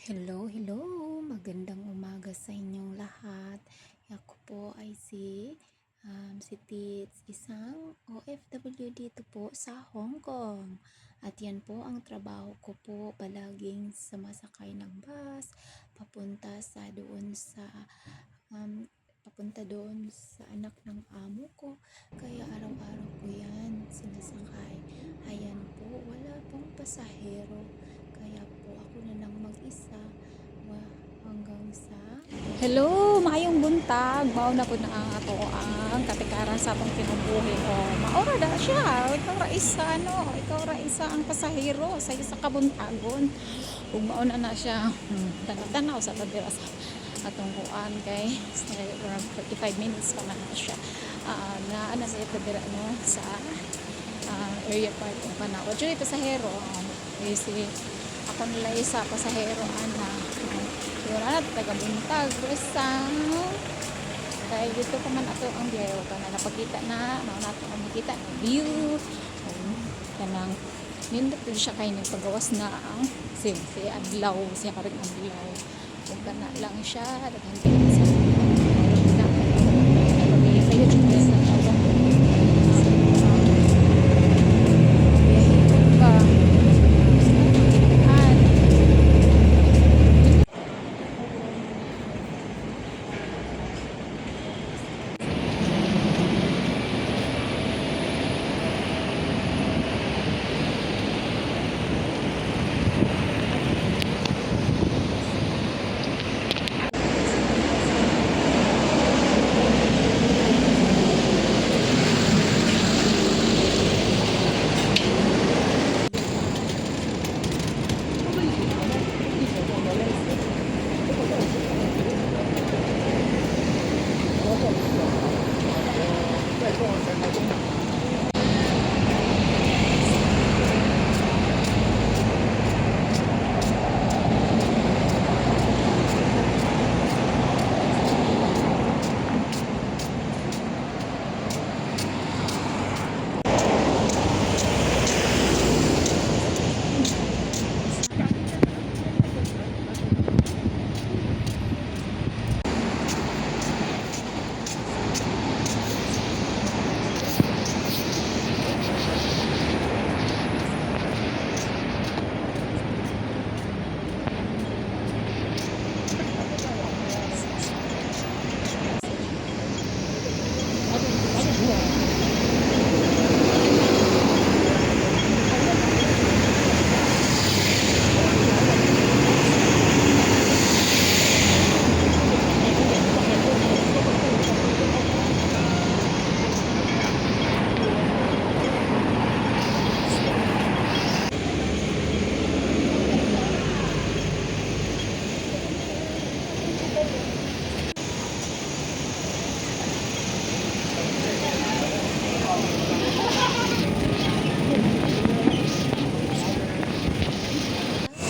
Hello, hello! Magandang umaga sa inyong lahat. Ako po ay si Tits, isang OFW dito po sa Hong Kong. At yan po ang trabaho ko po, palaging sumasakay ng bus, papunta doon sa anak ng amo ko. Kaya araw-araw ko yan sinasakay. Ayan po, wala pong pasahero. Kaya po ako na lang mag-isa hanggang sa Hello, maayong buntag. Mao na po na ang ato ang katikaran sa atong kinabuhi. O, maora da siya. Ikaw ra isa ang pasahero sa isa ka buntagon. Ug mao na siya. Tanaw sa tabira sa atong kuan kay around 45 minutes pa man na siya. Na sa tabira no sa area park ng Panao. Dili pasahero. Si ako nila isa pasahero ana. Yun na, taga-buntag, resang. Kaya dito pa man ato ang biyahe. Huwag ka na napakita na, nato ang makita ng view. Kanang, nindot din siya kayo nagpagawas na ang si Adlaw, siya ka rin Adlaw. Huwag ka na lang siya, naghantin sa kayo dito sa tawag.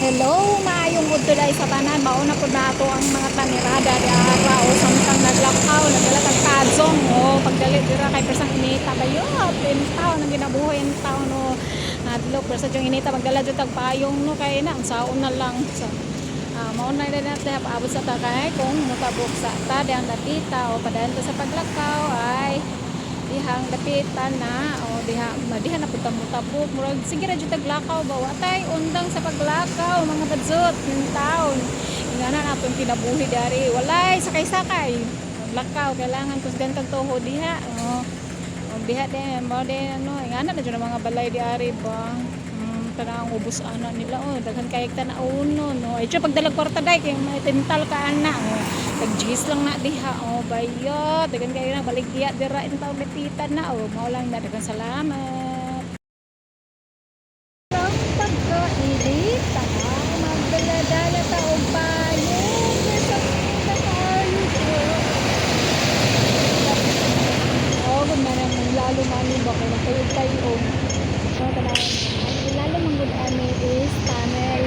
Hello, maayong udto dai sa tanan. Mauna po na ato ang mga tanirada di ara o samtang naglakaw, nagdala kag kadzong o pagdali dira kay persang inita bayo. Pintaw nang ginabuhay ang taon no. Adlo persa jung inita magdala jud tag payong no kay na ang saon na lang sa mauna na natin paabot sa takay kung mutabok sa ta di ang datita o padayon sa paglakaw ay dihang dapitan na o diha na putabok murag sige ra jud taglakaw ba watay undang sa paglakaw mga badsot ng taon ingana natong kinabuhi dari walay sakay-sakay paglakaw kailangan kusgan kag toho diha diha din mo din ano ingana na jud mga balay diari ba tanang ubos ana nila daghan kay tan-awon no ay jud pagdalag kwarta day kay may tintal ka ana tag-gis lang na diha bayot daghan kay na baligya dira intaw metitan na mao lang na daghan salamat ang pagkainit magdala-dala ta og payong sa kayo kung manang lalo mali ba kay nagtayo so tanang lalo manggod ani is tunnel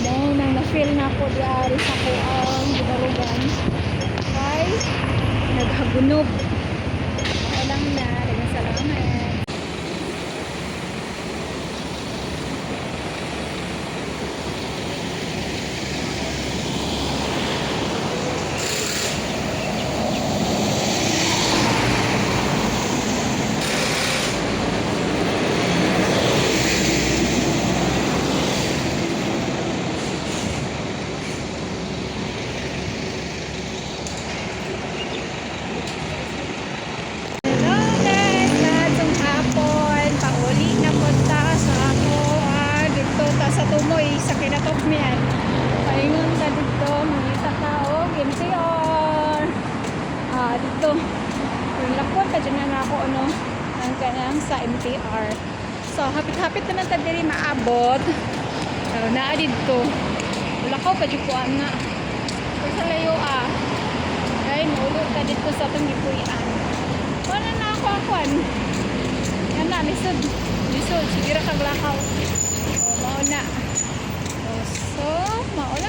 ano nang na-feel na ko diari sa kuang gidarugan kay naghagunob lang na daghang salamat. dito. Lakon pa dyan na ako ano ang kanang sa MTR. So hapit-hapit naman ta diri maabot. Naa dito. Lakaw pa dyan ko ana. Kung sa layo ay maulog ka dito sa itong gipuyan. Wala na ako akwan. Yan na, lisod. Lisod, sige ra kag lakaw. O, mauna. O, so, mauna